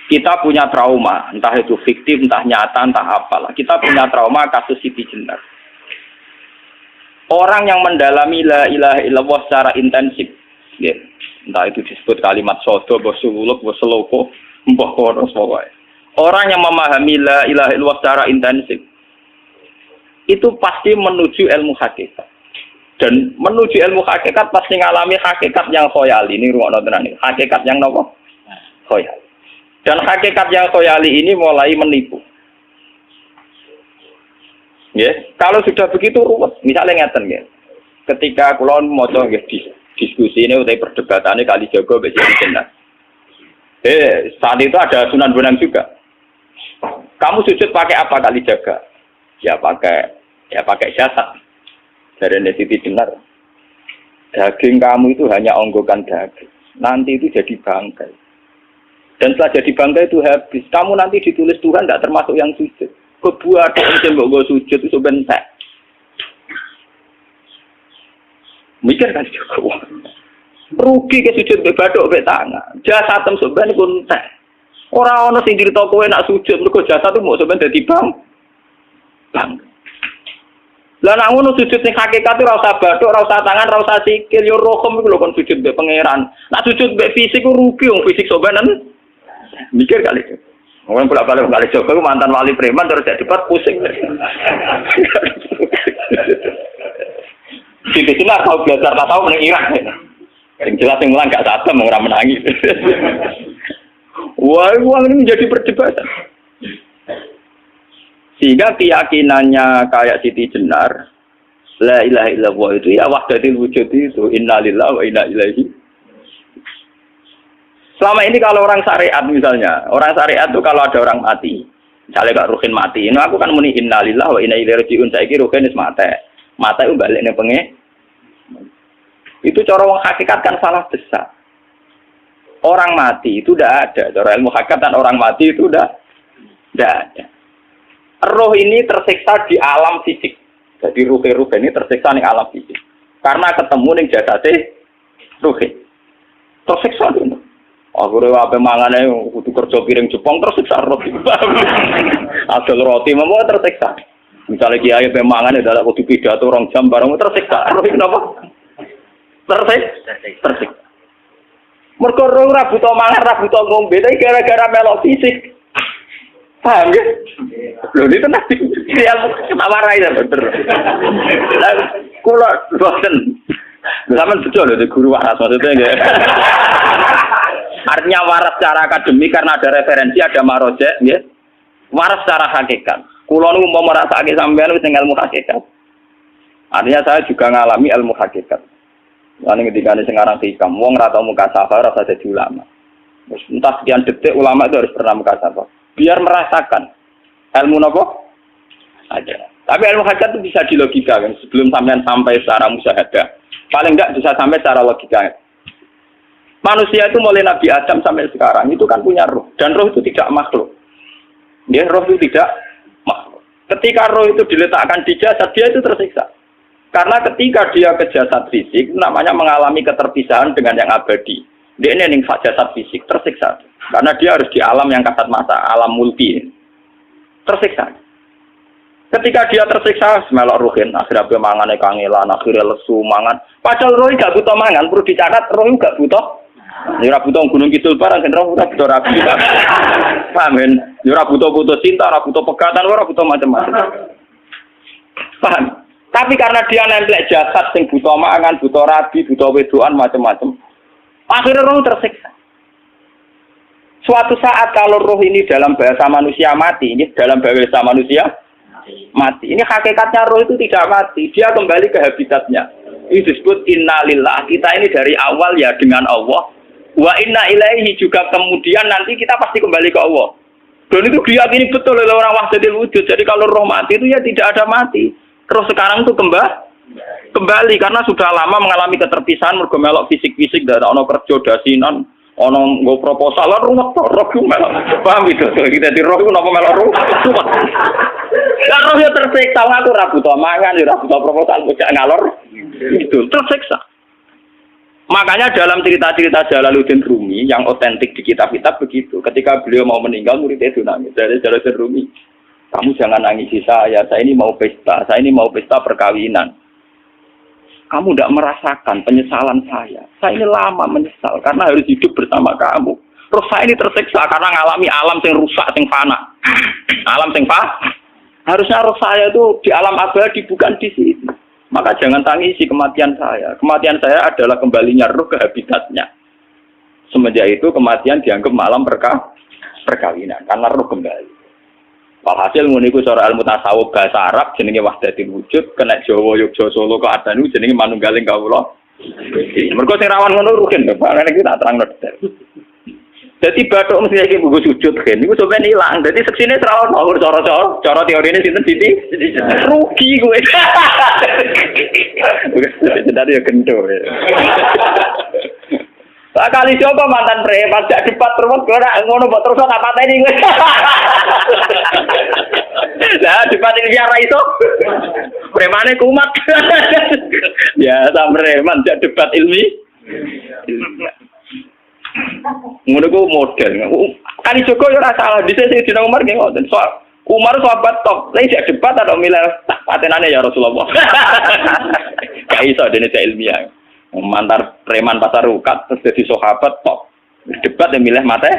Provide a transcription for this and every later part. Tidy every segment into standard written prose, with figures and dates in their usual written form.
Kita punya trauma, entah itu fiktif, entah nyata, entah apalah. Kita punya trauma kasus Siti Jenar. Orang yang mendalami la ilaha illallah secara intensif, ya, entah itu disebut kalimat sodo, bosuluk, boseloko, mbah kono semua. Orang yang memahami la ilaha illallah secara intensif, itu pasti menuju ilmu hakikat. Dan menuju ilmu hakikat pasti ngalami hakikat yang khoyali. Ini ruang nonton ini. Hakikat yang nopo? Khoyali. Dan hakikat yang khoyali ini mulai menipu. Ya, kalau sudah begitu ruwet, misalnya ngeten ya. Ketika kula maca nggih diskusi ini utai perdebatannya kali jago mbek Jenar. Saat itu ada Sunan Bonang juga. Kamu sujud pakai apa kali jaga? Ya pakai jasad. Dari Siti Jenar. Daging kamu itu hanya onggokan daging. Nanti itu jadi bangkai. Dan setelah jadi bangkai itu habis. Kamu nanti ditulis Tuhan tidak termasuk yang sujud. Kebuat yang mbok sujud itu bentek. Mikir kan juga. Rugi ke sujud be badok be tangan. Jasa tem sampean iku entek. Ora ana sing crito kowe nak sujud mergo jasa itu mbok sampean dadi bang. Lah nek ngono sujud sing hakikat ora usah badok, ora usah tangan, ora usah sikil, yo rohem iku lho kon sujud be pangeran. Nak sujud be fisik ku rugi wong fisik sampean. Mikir kali. Orang bolak-balik kali Joko mantan wali preman terus jadi debat pusing. Siti Jenar tahu belajar tak tahu menang Irak. Yang jelas yang mulang gak satem orang menangis. Wah, uang ini menjadi perdebatan. Sehingga keyakinannya kayak Siti Jenar, la ilaha illallah itu ya wahdatil wujud itu innalillahi wa inna ilaihi. Selama ini kalau orang syariat misalnya, orang syariat itu kalau ada orang mati, misalnya Kak Ruhin mati, ini aku kan muni innalillahi wa inna ilaihi raji'un, saiki Ruhin wis mate. Mate itu balik ning penge. Itu cara wong hakikat kan salah besar. Orang mati itu tidak ada, cara ilmu hakikat dan orang mati itu tidak ada. Roh ini tersiksa di alam fisik. Jadi ruh ini tersiksa di alam fisik. Karena ketemu ning jasate ruh. Tersiksa itu. Aku rewape mangane kudu kerja piring Jepang tersiksa roti. Asal roti memang tersiksa. Misalnya kiai pemangane dadak kudu pidato 2 jam bareng tersiksa. Roti kenapa? Tersiksa. Mergo ora butuh mangan, ora butuh ngombe, tapi gara-gara melok fisik. Paham ya? Lho ini tenan ilmu warai ya bener. Lah kula boten. Sampeyan betul lho guru waras maksudnya nggih. Artinya waras secara akademik karena ada referensi, ada marojek, ya. Waras secara hakikat. Kulo nu mau merasake sampean wis ilmu hakikat. Artinya saya juga ngalami ilmu hakikat. Lan ketika sing aran hikam, wong ora tau muka safar ora jadi ulama. Terus entah sekian detik ulama itu harus pernah muka safar. Biar merasakan ilmu napa? Ada. Tapi ilmu hakikat itu bisa dilogikakan sebelum sampean sampai secara musyahadah. Paling enggak bisa sampai secara logika. Manusia itu mulai Nabi Adam sampai sekarang itu kan punya roh. Dan roh itu tidak makhluk. Ya, roh itu tidak makhluk. Ketika roh itu diletakkan di jasad, dia itu tersiksa. Karena ketika dia ke jasad fisik, namanya mengalami keterpisahan dengan yang abadi. Dia ini yang jasad fisik, tersiksa. Karena dia harus di alam yang kasat mata, alam multi. Tersiksa. Ketika dia tersiksa, semelok ruhin, akhirnya dia mangannya kangelan, akhirnya lesu, mangan. Padahal roh gak butuh mangan, perlu dicatat, roh gak butuh. Ini butuh gunung kidul barang, roh butuh rapi. Paham kan? Ini butuh cinta, butuh pegatan, butuh macam-macam. Paham? Tapi karena dia nemplek jasad, yang butuh mangan, butuh rabi, butuh wedoan, macam-macam. Akhirnya roh tersiksa. Suatu saat kalau roh ini dalam bahasa manusia mati, ini dalam bahasa manusia mati. Ini hakikatnya roh itu tidak mati, dia kembali ke habitatnya. Ini disebut innalillah. Kita ini dari awal ya dengan Allah. Wa inna ilaihi juga kemudian nanti kita pasti kembali ke Allah. Dan itu diyakini betul oleh orang wahdatul wujud. Jadi kalau roh mati itu ya tidak ada mati. Terus sekarang itu kembali karena sudah lama mengalami keterpisahan mergo melok fisik-fisik dan ono kerja dasinan, ono nggo proposal roh melok. Paham itu? Jadi roh itu napa melok roh? Lah roh ya tersiksa, aku ora butuh mangan, ora butuh proposal, bocah ngalor. Itu tersiksa. Makanya dalam cerita-cerita Jalaluddin Rumi yang otentik di kitab-kitab begitu. Ketika beliau mau meninggal, muridnya itu nangis. Dari Jalaluddin Rumi, kamu jangan nangisi saya ini mau pesta, saya ini mau pesta perkawinan. Kamu tidak merasakan penyesalan saya. Saya ini lama menyesal karena harus hidup bersama kamu. Terus saya ini tersiksa karena ngalami alam yang rusak, yang fana. Alam yang fana. Harusnya roh saya itu di alam abadi, bukan di sini. Maka jangan tangisi kematian saya. Kematian saya adalah kembalinya roh ke habitatnya. Semenjak itu kematian dianggap malam perkawinan karena roh kembali. Walhasil muniku cara ilmu tasawuf bahasa Arab jenenge wahdatul wujud, kena Jawa Yogyakarta Solo kok adanu jenenge manunggaling kawula. Mergo sing rawan ngono rugen to, Pak. Nek tak terangno detail. Dadi bathuk mesti iki buku sujud kan niku sampeyan ilang. Dadi seksine ra ono cara teorine sinten Siti rugi kowe. Jadi ya kendo. Kali coba mantan preman jak debat terus ora ngono mbok terus tak pateni kowe. Lah debat ini biar ra iso. Premane kumat. Ya sam preman jak debat ilmi. Ngono ku model. Kali Joko yo ora salah. Dhisik Sayyidina Umar nggih ngoten. Soal Umar sahabat top. Lah jak debat atau milih patenane ya Rasulullah. Gak iso dene ilmiah. Mantar preman pasar rukat terus jadi sahabat top. Debat yang milih mate.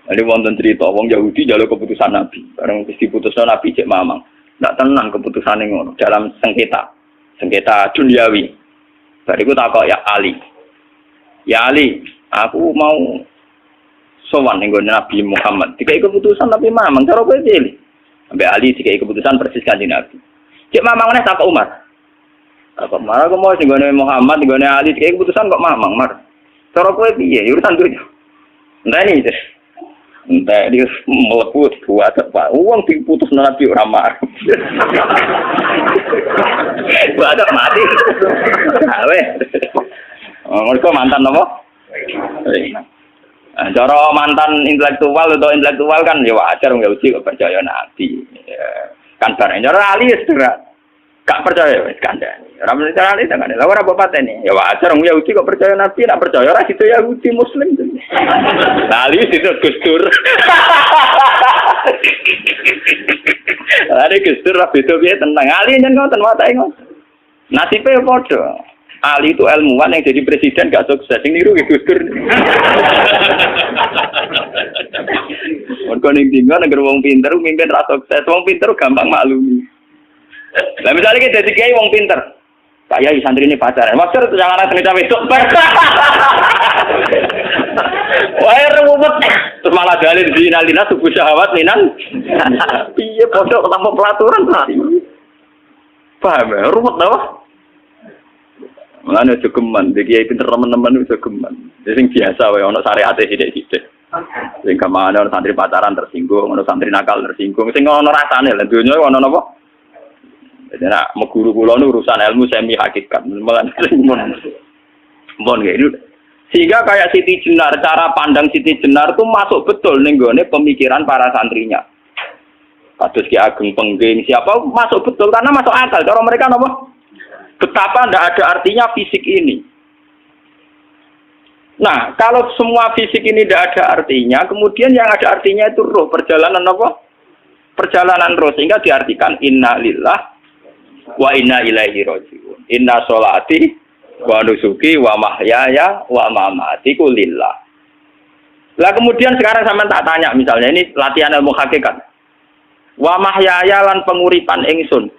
Ada wonten cerita wong Yahudi njaluk keputusan Nabi. Bareng wis diputusno Nabi cek mamang. Ndak tenang keputusane ngono dalam sengketa duniawi. Bariku takok ya Ali. Ya Ali, aku mau sowan ning Nabi Muhammad. Dikai keputusan Nabi mamang cara kowe pilih. Sampai Ali dikai keputusan persis kanjeng Nabi. Cek mamang meneh takok Umar. Apa marah aku mau singgone Muhammad, singgone Ali, kayak keputusan kok mamang mar. Cara kowe piye? Urusan dunya. Enteni itu. Entah dia meleput buat apa? Uang diputus Nabi ora mar. Buat mati. Awe. Mereka mantan apa? Cara mantan intelektual kan ya wajar nggak uji kok percaya Nabi. Kan bareng cara Ali ya sudah. Gak percaya wis kandhani. Ora mesti carane tenan. Lah ora apa pateni. Ya wajar wong Yahudi kok percaya Nabi, nek percaya ora situ Yahudi Muslim. Ali situ Gustur. Ali Gustur ra beda piye tenang. Ali nyen ngoten watake ngoten. Nasibe padha. Ali itu ilmuwan yang jadi presiden gak sukses. Sing niru ki Gustur. Mergo ning tinggal negara wong pinter mimpin ra sukses. Wong pinter gampang maklumi. Lah misalnya kita jadi kiai wong pinter, kayak santri ini pacaran, maksud itu jangan asal cawe itu. Wah ruwet, terus malah dalil dinalina subuh syahwat minan. Iya bodoh tanpa pelaturan tadi. Paham ya, ruwet tau? Mana jogeman, jadi kiai pinter teman-teman itu jogeman. Jadi biasa, ono syariate sidik-sidik. Sing kemana ono santri pacaran tersinggung, ono santri nakal tersinggung, sing ono rasane, lan dunya ono napa? Jadi nak meguru kula nu urusan ilmu semi hakikat. Mon gitu. Sehingga kayak Siti Jenar, cara pandang Siti Jenar itu masuk betul ning gone pemikiran para santrinya. Kados Ki Ageng Pengging siapa masuk betul karena masuk akal. Cara mereka napa? Betapa ndak ada artinya fisik ini. Nah, kalau semua fisik ini tidak ada artinya, kemudian yang ada artinya itu roh, perjalanan apa? Perjalanan roh, sehingga diartikan inna lillah wa inna ilaihi raji'un. Inna sholati wa nusuki wa mahyaya wa mamatiku lillah. Lah kemudian sekarang sampean tak tanya misalnya ini latihan ilmu hakikat. Wa mahyaya lan penguripan ingsun.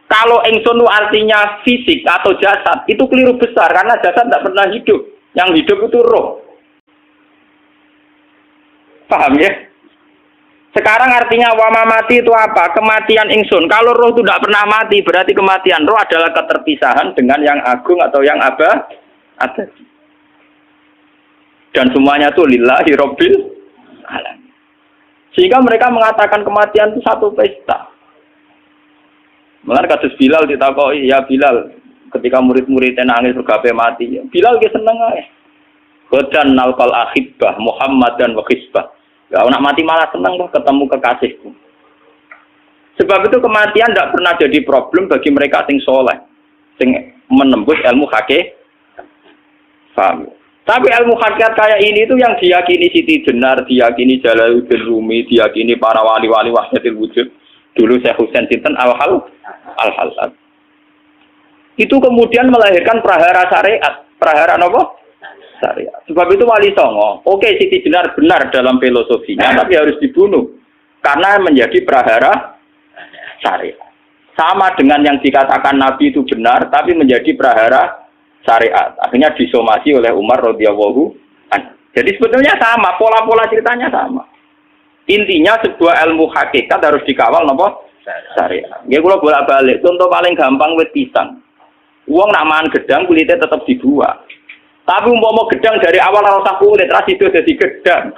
Kalau ingsun itu artinya fisik atau jasad, itu keliru besar karena jasad tidak pernah hidup. Yang hidup itu roh. Paham ya? Sekarang artinya wama mati itu apa? Kematian ingsun. Kalau roh itu tidak pernah mati, berarti kematian roh adalah keterpisahan dengan yang agung atau yang abadi. Dan semuanya itu lillahi rabbil alamin. Sehingga mereka mengatakan kematian itu satu pesta. Mulane kados Bilal ditakoki, ya Bilal, ketika murid-muridnya nangis bergape mati, Bilal ge seneng ae. Godan nalqal ahibbah Muhammad dan wa hisbah. Ya, nak mati malah senang loh ketemu kekasihku. Sebab itu kematian tidak pernah jadi problem bagi mereka sing soleh, sing menembus ilmu hakikat. Paham? Tapi ilmu hakikat kayak ini itu yang diyakini Siti Jenar, diyakini Jalaluddin Rumi, diyakini para wali-wali wahdatul wujud. Dulu Syekh Husain Sinten Al-Halal. Itu kemudian melahirkan prahara syariat. Prahara apa? Syariat. Sebab itu Wali Songo, oke Siti Jenar benar dalam filosofinya, tapi harus dibunuh. Karena menjadi prahara syariat. Sama dengan yang dikatakan Nabi itu benar, tapi menjadi prahara syariat. Akhirnya disomasi oleh Umar radhiyallahu anhu. Jadi sebetulnya sama, pola-pola ceritanya sama. Intinya sebuah ilmu hakikat harus dikawal napa? Syariat. Nggih kula bolak-balik, contoh paling gampang wit pisang. Wong nak mangan gedang kulitnya tetap dibuang. Tapi umpama gedang dari awal ora usah kulit, ra sido dadi gedang.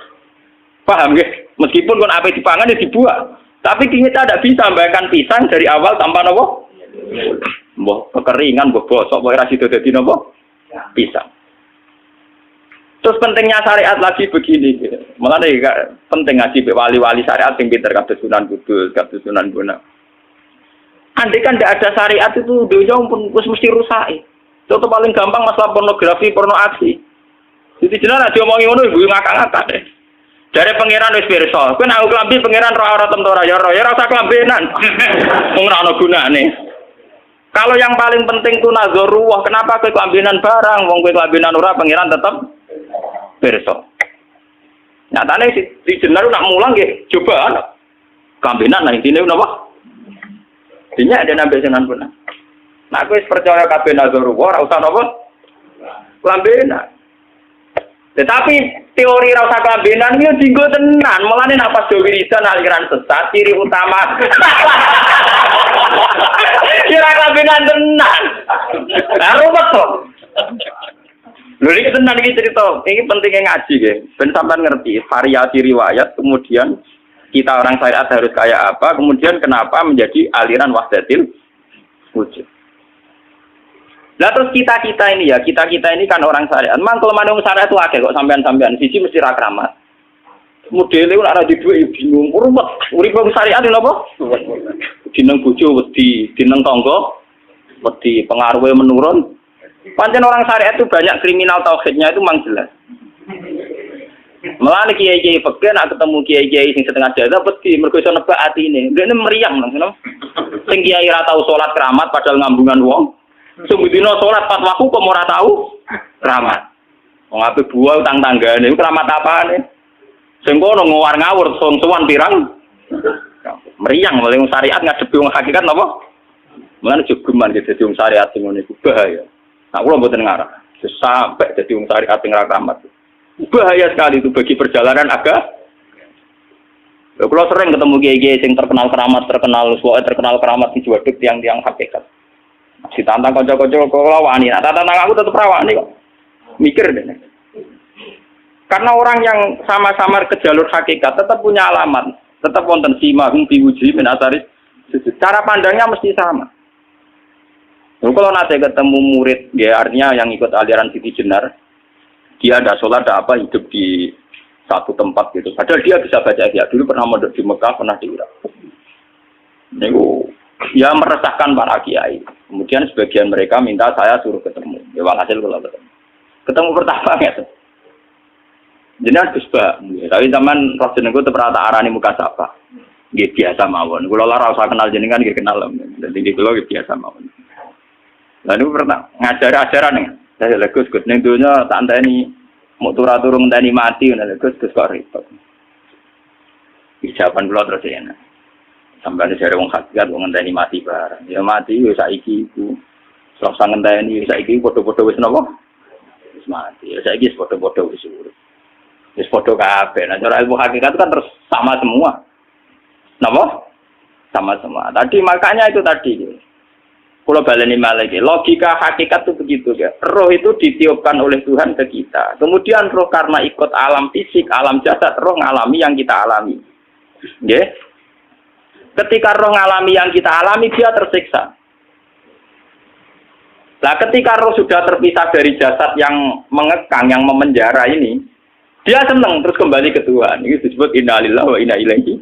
Paham nggih? Meskipun kon ape dipangan ya dibuang. Tapi kita tidak bisa membayangkan pisang dari awal tanpa napa? Mbah kekeringan, mbah bosok, mbah ra sido dadi napa? Pisang. Terus pentingnya syariat lagi begini, gitu. Malah penting ngaji wali-wali syariat yang pinter kados Sunan Kudus, kados Sunan Bonang. Andai kan tidak ada syariat itu dunia pun mesti rusak. Contoh paling gampang masalah pornografi, porno aksi. Jadi jenar aja omongi ngono ibu ngakak-ngakak deh. Dari pangeran wis pirsa, kowe nek klambi pangeran ora tentu ora ya ora usah klambenan. Wong ora ono gunane. Kalau yang paling penting itu nazarullah, kenapa kowe klambenan barang? Wong kowe klambenan ora pangeran tetep pirsa. Nyatane si jenar nak mulang nggih coba klambenan nah intine napa? Dinya ada nabi Sunan Bonang. Nah kowe percaya kabeh nazarullah ora usah napa? Klambenan. Tetapi teori rasa kelambenan itu dinggo tenan. Mulane nek pas do wiridan aliran sesat ciri utama. Kira kelambenan tenan. Lah ruwet to. Lho iki tenan iki cerita. Iki pentingnya ngaji nggih. Ben sampean ngerti variasi riwayat, kemudian kita orang syariat harus kayak apa, kemudian kenapa menjadi aliran wahdatil wujud. Lah terus kita ini ya, kita ini kan orang syariat. Memang kelemahan orang syariat itu akeh kok sampean-sampean. Siji mesti ra kramat. Modele ora di duwe bingung, rumet. Urip wong syariat lho apa? Dineng bojo wedi, dineng tangga wedi, pengaruhe menurun. Pancen orang syariat itu banyak kriminal tauhidnya itu memang jelas. Mulane kiai-kiai fikih nek ketemu kiai-kiai sing setengah jadah wedi mergo iso nebak atine. Ndekne meriang langsung. Sing kiai ora tau salat keramat padahal ngambungan wong. Sungguh dino sholat pas waktu kok ora tahu keramat. Wong ape buah utang tanggane keramat apane? Sing kono ngawur-ngawur sowan pirang. Meriang oleh syariat ngadepi wong hakikat napa? Mulane jogeman dadi wong syariat sing ngene iku bahaya. Nah kula mboten ngarah. Sampai dadi wong syariat sing ra keramat. Bahaya sekali itu bagi perjalanan agama. Kalau sering ketemu kiai-kiai sing terkenal keramat, terkenal keramat di Juwaduk tiang-tiang hakikat. Si tantang kocok-kocok kalau wani, nah tantang aku tetap rawani kok. Mikir deh. Karena orang yang sama-sama ke jalur hakikat tetap punya alamat, tetap wonten sima biwuji min asari. Cara pandangnya mesti sama. Lalu kalau nanti ketemu murid, ya artinya yang ikut aliran Siti Jenar, dia ada sholat, ada apa, hidup di satu tempat gitu. Padahal dia bisa baca ihya. Dulu pernah mondok di Mekah, pernah di Irak. Itu ya meresahkan para kiai. Kemudian sebagian mereka minta saya suruh ketemu. Ya walhasil kalau ketemu. Ketemu pertama gitu. Jadi Gus Ba, tapi zaman roh jenengku itu pernah tak arani muka sapa. Nggih biasa mawon. Kula ora usah kenal jenengan nggih kenal. Dadi nggih kula biasa mawon. Lalu pernah ngajar-ajaran nih. Saya Gus ning donya tak enteni mau turun ngenteni mati ngono Gus kok repot. Jawaban kula terus ya. Sampai ada wong hakikat wong ngenteni mati bareng. Ya mati wis saiki iku. Ora usah ngenteni saiki padha-padha wis napa? Wis mati. Ya saiki wis padha-padha wis urip. Wis padha kabeh. Nah cara ilmu hakikat itu kan terus sama semua. Napa? Sama semua. Tadi makanya itu tadi. Kalau baleni malih logika hakikat itu begitu ya. Roh itu ditiupkan oleh Tuhan ke kita. Kemudian roh karena ikut alam fisik, alam jasad, roh ngalami yang kita alami. Nggih. Ketika roh ngalami yang kita alami, dia tersiksa. Nah, ketika roh sudah terpisah dari jasad yang mengekang, yang memenjara ini, dia senang terus kembali ke Tuhan. Ini disebut inna lillahi wa inna ilaihi.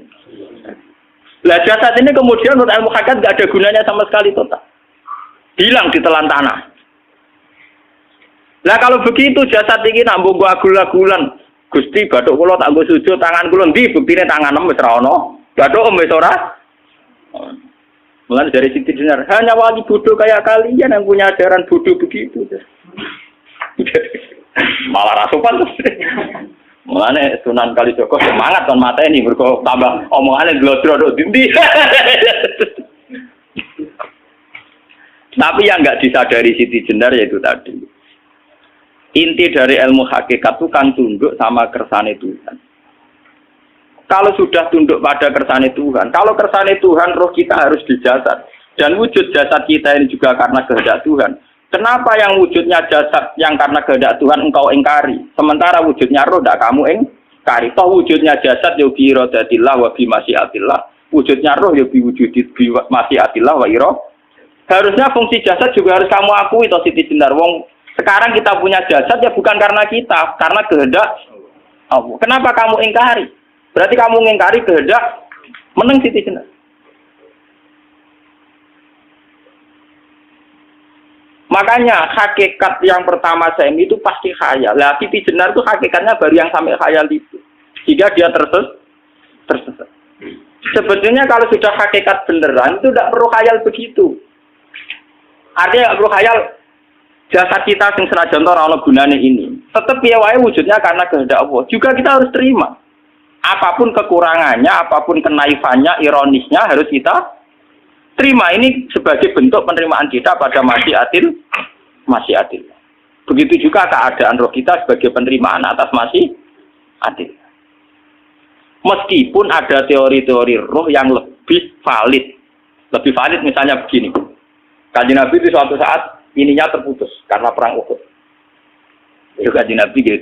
Nah, jasad ini kemudian menurut ilmu hakikat tidak ada gunanya sama sekali total. Hilang di telan tanah. Lah kalau begitu jasad iki nak mbok agul-agulan. Gusti bathuk kula tak nggo sujud tangan kula ndi buktine tangan wis ora ono. Bathuk wis ora. Mulai dari Siti Jenar, hanya wali bodoh kayak kalian yang punya ajaran bodoh begitu. Malah rasupan tuh. Mulane Sunan Kalijaga semangat kan mata ini mergo tambah omongane glodro dindi. Tapi yang enggak disadari Siti Jenar yaitu tadi. Inti dari ilmu hakikat itu kan tunduk sama kersane Tuhan. Kalau sudah tunduk pada kersane Tuhan, kalau kersane Tuhan roh kita harus di jasad. Dan wujud jasad kita ini juga karena kehendak Tuhan. Kenapa yang wujudnya jasad yang karena kehendak Tuhan engkau ingkari? Sementara wujudnya roh tidak kamu ingkari. Toh wujudnya jasad ya bi iradatillah wa bi masyiatillah. Wujudnya roh ya bi wujudi bi masyiatillah wa ira. Harusnya fungsi jasad juga harus kamu akui toh Siti Jenar. Wong sekarang kita punya jasad ya bukan karena kita, karena kehendak Allah. Kenapa kamu ingkari? Berarti kamu ingkari kehendak meneng Siti Jenar. Makanya hakikat yang pertama saya itu pasti khayal. Lah Siti Jenar itu hakikatnya baru yang sampai khayal itu. Jika dia tersesat. Sebetulnya kalau sudah hakikat beneran itu tidak perlu khayal begitu. Artinya tidak perlu khayal jasad kita sing senajan ora ana gunane ini. Tetap piye wae wujudnya karena kehendak Allah. Juga kita harus terima. Apapun kekurangannya, apapun kenaifannya, ironisnya harus kita terima. Ini sebagai bentuk penerimaan kita pada masyiatil. Begitu juga keadaan roh kita sebagai penerimaan atas masyiatil. Meskipun ada teori-teori roh yang lebih valid. Lebih valid misalnya begini. Kanjeng Nabi itu suatu saat ininya terputus karena perang Uhud. Itu Kanjeng Nabi dia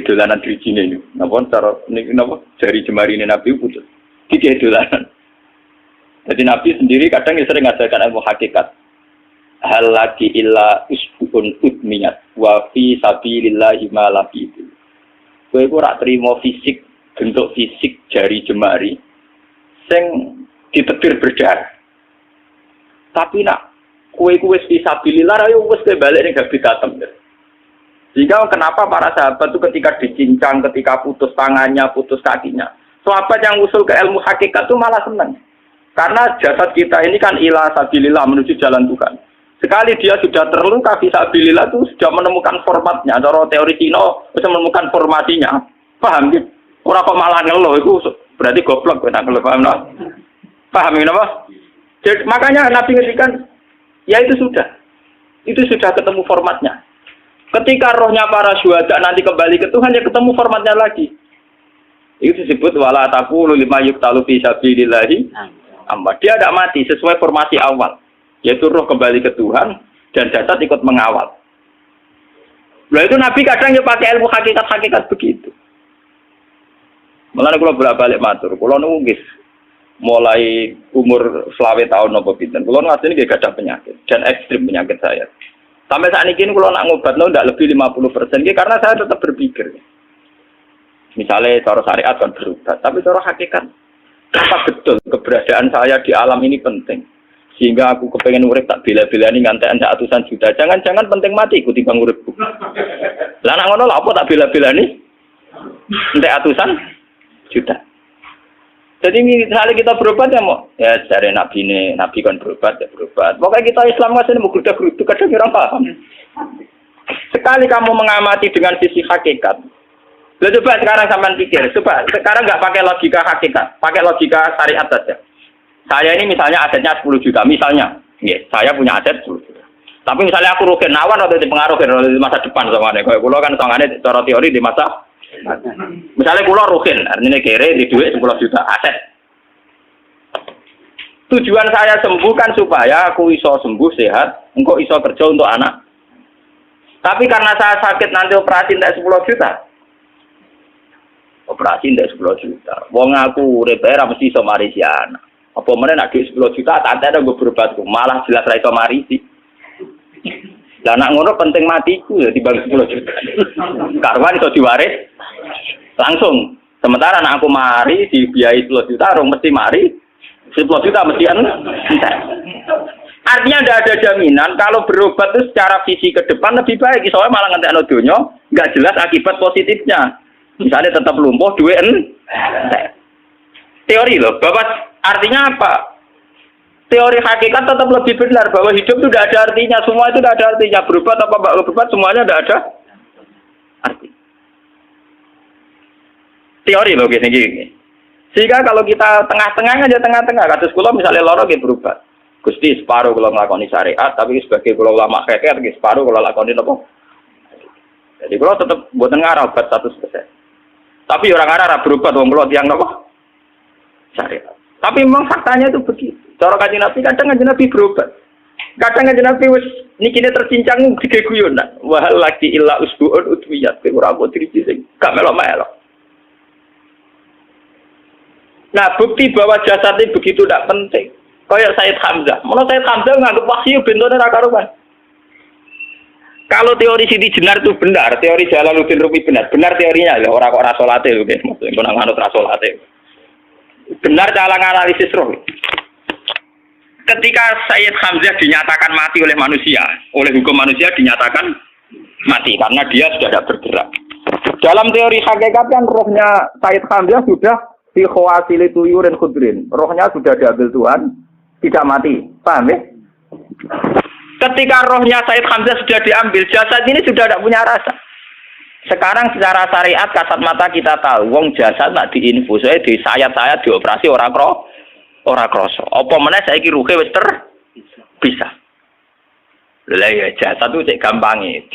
dolanan drijine ini. Napa cara niki napa jari jemari ini Nabi putus. Iki dolanan. Jadi Nabi sendiri kadang sering ngajarkan ilmu hakikat. Hal lagi illa usbun udmiyat wa fi sabilillahi ma lafitu. Kowe ora trimo fisik, bentuk fisik jari jemari sing ditebir berdarah. Tapi nak kowe wis fi sabilillah ayo wis balik ning habitatem. Sehingga kenapa para sahabat itu ketika dicincang, ketika putus tangannya, putus kakinya, sahabat yang usul ke ilmu hakikat itu malah senang. Karena jasad kita ini kan ila sabilillah menuju jalan Tuhan. Sekali dia sudah terluka fi sabilillah itu sudah menemukan formatnya. Cara teori Cina sudah menemukan formasinya. Paham gitu? Ora kok malah ngeluh itu berarti goblok kok ngeluh paham no? Paham napa? Jadi makanya Nabi ngendikan ya itu sudah ketemu formatnya. Ketika rohnya para syuhada nanti kembali ke Tuhan, ya ketemu formatnya lagi. Itu disebut wala taqulu lima yuqtalu fi sabilillahi amma. Dia tidak mati sesuai formasi awal, yaitu roh kembali ke Tuhan dan jasad ikut mengawal. Nah itu Nabi kadang ya pakai ilmu hakikat begitu. Mulane kula bolak-balik matur, kula nunggis mulai umur 20 tahun napa pinten. Kula ngasih nggih gadah penyakit dan ekstrim penyakit saya. Sampai saat ini kalau nak ngobatno ndak lebih 50%, karena saya tetap berpikir. Misalnya cara syariat kan berubah, tapi cara hakikat apa betul keberadaan saya di alam ini penting. Sehingga aku kepengen urip tak bela-belani ngantek ratusan juta. Jangan-jangan penting mati ikuti bang uripku. Lah nak ngono lha apa tak bela-belani? Entek ratusan juta. Jadi misalnya kita berobat ya mau, ya dari Nabi kan berobat ya berobat. Pokoknya kita Islam masih mau geruda-gerudu, kadang orang paham. Sekali kamu mengamati dengan sisi hakikat, coba sekarang sampean pikir, coba sekarang nggak pakai logika hakikat, pakai logika syariat saja. Saya ini misalnya asetnya 10 juta, misalnya, ya, saya punya aset 10 juta. Tapi misalnya aku rugi nawan atau dipengaruhi di masa depan sama kayak kulo kan tangannya cara teori di masa. Misalnya kulo rugen, artinya kere di duit 10 juta aset. Tujuan saya sembuh kan supaya aku iso sembuh sehat, engkau iso kerja untuk anak. Tapi karena saya sakit nanti operasi tidak 10 juta. Operasi tidak 10 juta. Wong aku repair mesti iso marisi anak. Apa meneh nek 10 juta tak ada gue berobatku, malah jelas ra iso marisi. Lah nak ngono penting matiku ya dibanding 10 juta. Karwan iso diwaris langsung. Sementara anak aku mari dibiayai 10 juta, orang mesti mari 10 juta mesti entek. Artinya tidak ada jaminan kalau berobat itu secara visi ke depan lebih baik. Soalnya malah ngentekno donya nggak jelas akibat positifnya. Misalnya tetap lumpuh, duit teori loh. Bapak artinya apa? Teori hakikat tetap lebih benar bahwa hidup itu tidak ada artinya. Semua itu tidak ada artinya. Berobat apa nggak berobat semuanya tidak ada arti. Teori loh gini. Sehingga kalau kita tengah-tengah aja tengah-tengah. Kasus kula misalnya loro nggih berobat. Gusti separuh kalau ngelakoni syariat, tapi sebagai kalau ulama kekeh, separuh kalau lakoni apa? Jadi kalau tetap buatan ngarah obat 100%. Tapi orang ngarah berobat, orang kalau tiang apa? Syariat. Tapi memang faktanya itu begitu. Cara kanjeng Nabi kadang kanjeng Nabi berobat. Kadang kanjeng Nabi wis nikine tercincang dige guyonan. Wah lagi illa usbuun utwiyat. Ora kok diriji sing gak melok-melok. Nah, bukti bahwa jasad itu begitu tidak penting. Kayak Sayyid Hamzah. Menurut Sayyid Hamzah nganggep wahyu bentone ra karuan. Kalau teori Siti Jenar itu benar, teori Jalaluddin Rumi benar teorinya lho, ora kok ra salate lho, nggih. Maksudnya nang manut ra salate. Benar cara analisis roh. Ketika Sayyid Hamzah dinyatakan mati oleh manusia, oleh hukum manusia dinyatakan mati karena dia sudah tidak bergerak. Dalam teori hakikat kan rohnya Sayyid Hamzah sudah fi khawasili tuyurin khudrin. Rohnya sudah diambil Tuhan. Tidak mati, paham ya? Ketika rohnya Sayyid Hamzah sudah diambil, jasad ini sudah tidak punya rasa. Sekarang secara syariat kasat mata kita tahu, wong jasad nak diinfus, di sayat-sayat dioperasi ora kroso. Apa meneh saiki ruhe wis bisa. Lah ya jasad itu cek gampange,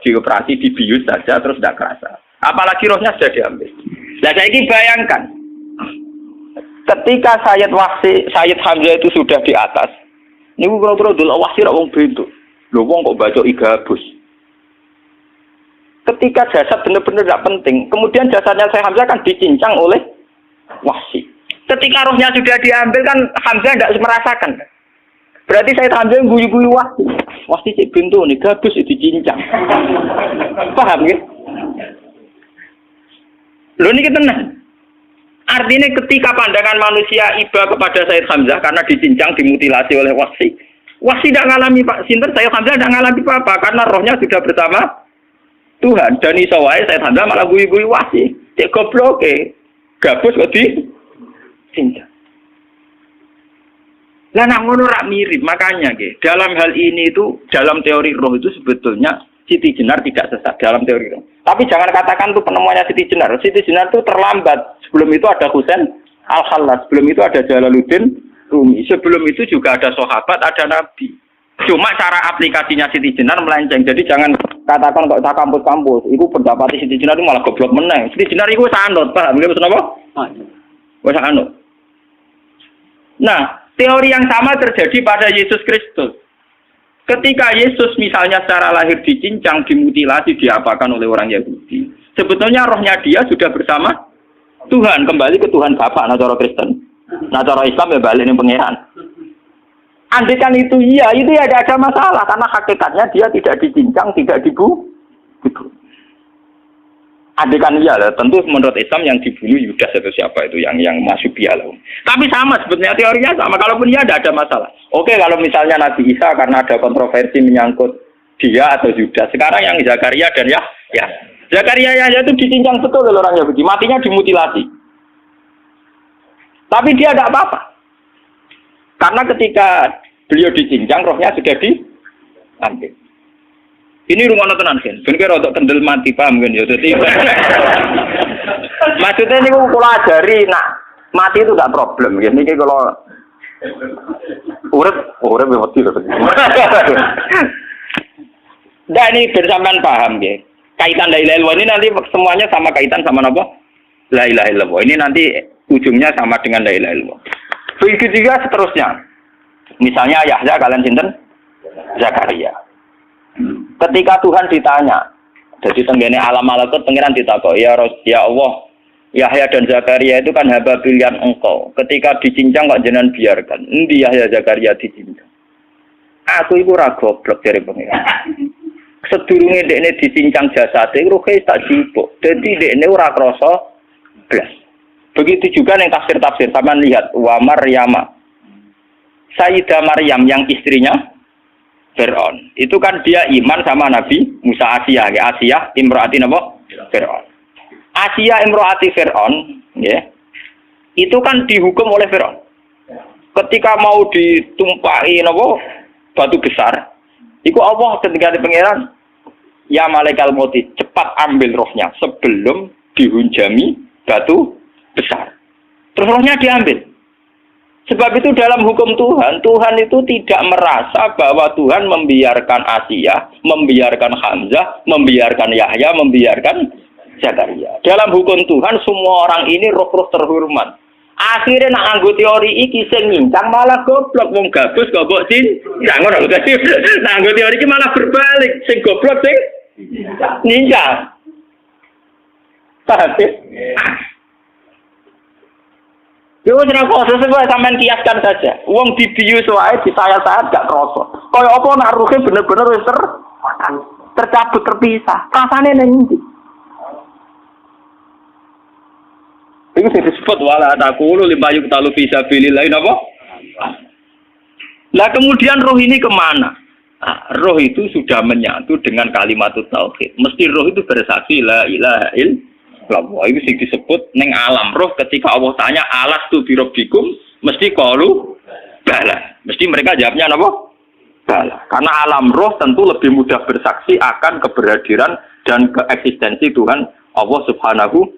dioperasi dibius saja terus tidak kerasa. Apalagi rohnya sudah diambil. Lah saiki bayangkan ketika Sayyid Hamzah itu sudah di atas, ini kira-kira dulu wahsi wong bentuk, lho wong kok baca igabus. Ketika jasad benar-benar tidak penting, kemudian jasadnya Sayyid Hamzah kan dicincang oleh wahsi. Ketika rohnya sudah diambil kan Hamzah tidak merasakan. Berarti Sayyid Hamzah guyu-guyu wahsi cek bentuk nih gabus dicincang. Paham ya? Lho niki tenan. Artinya ketika pandangan manusia iba kepada Sayyid Hamzah karena dicincang, dimutilasi oleh wahsi tidak ngalami Pak Sinten, Sayyid Hamzah tidak ngalami apa-apa karena rohnya sudah bersama Tuhan. Dan iso wae Sayyid Hamzah malah guyu-guyu wahsi, cek goblok gabus kok dicincang. Lah nak ngono rak mirip, makanya dalam hal ini itu dalam teori roh itu sebetulnya Siti Jenar tidak sesat dalam teori roh. Tapi jangan katakan itu penemuannya Siti Jenar. Siti Jenar itu terlambat. Sebelum itu ada Husain Al-Khallas. Sebelum itu ada Jalaluddin Rumi. Sebelum itu juga ada sahabat, ada nabi. Cuma cara aplikasinya Siti Jenar melenceng. Jadi jangan katakan kok tak kampus-kampus. Itu pendapat Siti Jenar itu malah goblok meneng. Siti Jenar itu sanut, paham? Nggih maksud apa? Wis sanut. Nah, teori yang sama terjadi pada Yesus Kristus. Ketika Yesus misalnya secara lahir dicincang, dimutilasi, diapakan oleh orang Yahudi. Sebetulnya rohnya dia sudah bersama Tuhan, kembali ke Tuhan Bapa, nah cara Kristen. Nah cara Islam ya balik ini pangeran. Andaikan itu iya, itu ya ada masalah. Karena hakikatnya dia tidak dicincang, tidak dibunuh. Andaikan iya, tentu menurut Islam yang dibunuh Yudas atau siapa itu yang masuk bialah. Tapi sama sebetulnya teorinya sama. Kalaupun iya ada masalah. Oke, kalau misalnya Nabi Isa karena ada kontroversi menyangkut dia atau Yudas. Sekarang yang Zakaria dan ya. Zakaria ya itu dicincang betul oleh orang Yahudi. Matinya dimutilasi. Tapi dia tidak apa-apa. Karena ketika beliau dicincang, rohnya sudah diambil. Ini rumah tenan kan. Bener untuk kendel mati paham kan ya. Jadi maksudnya ini kalau ajari mati itu enggak problem ya. Niki kalau urip mati lho. Dan ini bersamaan paham ya. Kaitan la ilaha illallah ini nanti semuanya sama kaitan sama apa? La ilaha illallah. Ini nanti ujungnya sama dengan la ilaha illallah. Begitu juga seterusnya. Misalnya Yahya kalian sinten? Zakaria. Ketika Tuhan ditanya, jadi tenggene alam malakut pengiran ditakok, ya Allah, Yahya dan Zakaria itu kan hamba pilihan engkau. Ketika dicincang kok jenengan biarkan. Endi Yahya Zakaria dicincang? Aku iku ora goblok dari pengiran. Sedurunge dekne dicincang jasate ruhe tak jipuk. Dadi dekne ora krasa blas. Begitu juga yang tafsir-tafsir, sama lihat wa Maryama. Sayyidah Maryam yang istrinya Fir'aun. Itu kan dia iman sama Nabi Musa. Asiyah, ya. Asiyah imro'ati apa? Fir'aun. Asiyah imro'ati Fir'aun, ya. Itu kan dihukum oleh Fir'aun. Ketika mau ditumpahi batu besar, itu Allah ketika di pangeran, ya malaikal mauti, cepat ambil rohnya sebelum dihunjami batu besar. Terus rohnya diambil. Sebab itu dalam hukum Tuhan, Tuhan itu tidak merasa bahwa Tuhan membiarkan Asiyah, membiarkan Hamzah, membiarkan Yahya, membiarkan Zakaria. Dalam hukum Tuhan, semua orang ini roh-roh terhormat. Akhirnya nak nganggo teori iki sing nyincang malah goblok, wong gabus goblok cincang ngono lho. Nak nganggo teori iki malah berbalik, sing goblok sing nyincang. Paham? Yo ora kok sesuai sampean kiaskan saja. Wong dibius wae disayat-sayat gak krasa. Kaya apa nak ruhe bener-bener wis tercabut terpisah. Rasane nang ndi? Itu disebut wala taqulu lima yuqtalu fi sabilillah napa? Lah kemudian roh ini kemana? Nah, roh itu sudah menyatu dengan kalimat tauhid. Mesti roh itu bersaksi la ilaha illallah. Itu sing disebut ning alam roh ketika Allah tanya alastu bi rabbikum mesti qalu bala. Mesti mereka jawabnya napa? Bala. Karena alam roh tentu lebih mudah bersaksi akan keberhadiran dan keeksistensi Tuhan Allah Subhanahu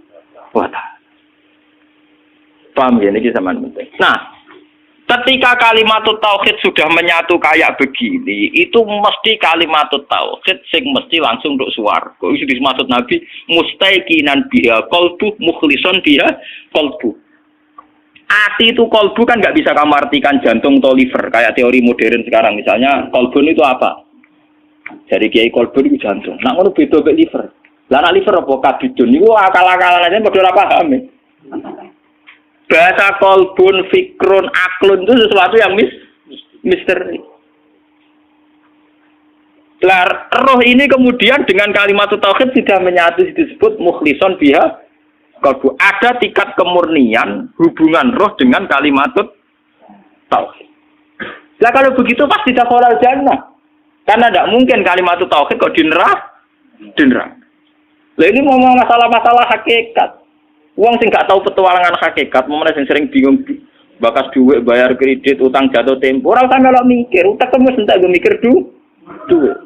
wa taala. Paham ya, ini sama penting. Nah, ketika kalimat tauhid sudah menyatu kayak begini, itu mesti kalimat tauhid sing mesti langsung untuk swarga. Itu dimaksud Nabi mustaiqinan biha qalbu mukhlishon biha qalbu. Ati itu qalbu kan nggak bisa kamu artikan jantung atau liver kayak teori modern sekarang. Misalnya qalbun itu apa? Jadi kiai qalbun itu jantung. Nah, ngono beda mek liver. Lah nek liver apa kabidun niku akal-akalan aja padha ora paham. Bahasa kolbun, fikrun, aklun itu sesuatu yang misteri. Roh ini kemudian dengan kalimat tauhid sudah menyatu disebut mukhlishon biha qalbu. Ada tingkat kemurnian hubungan roh dengan kalimat tauhid. Lah kalau begitu pasti dakhalal jannah. Karena tidak mungkin kalimat tauhid kok di neraka. Lah ini mau masalah-masalah hakikat. Wong sing gak tahu petualangan hakikat, momennya sing sering bingung bakas duit, bayar kredit, utang jatuh tempo. Ora usah melok mikir, utek wis entek go mikir duit.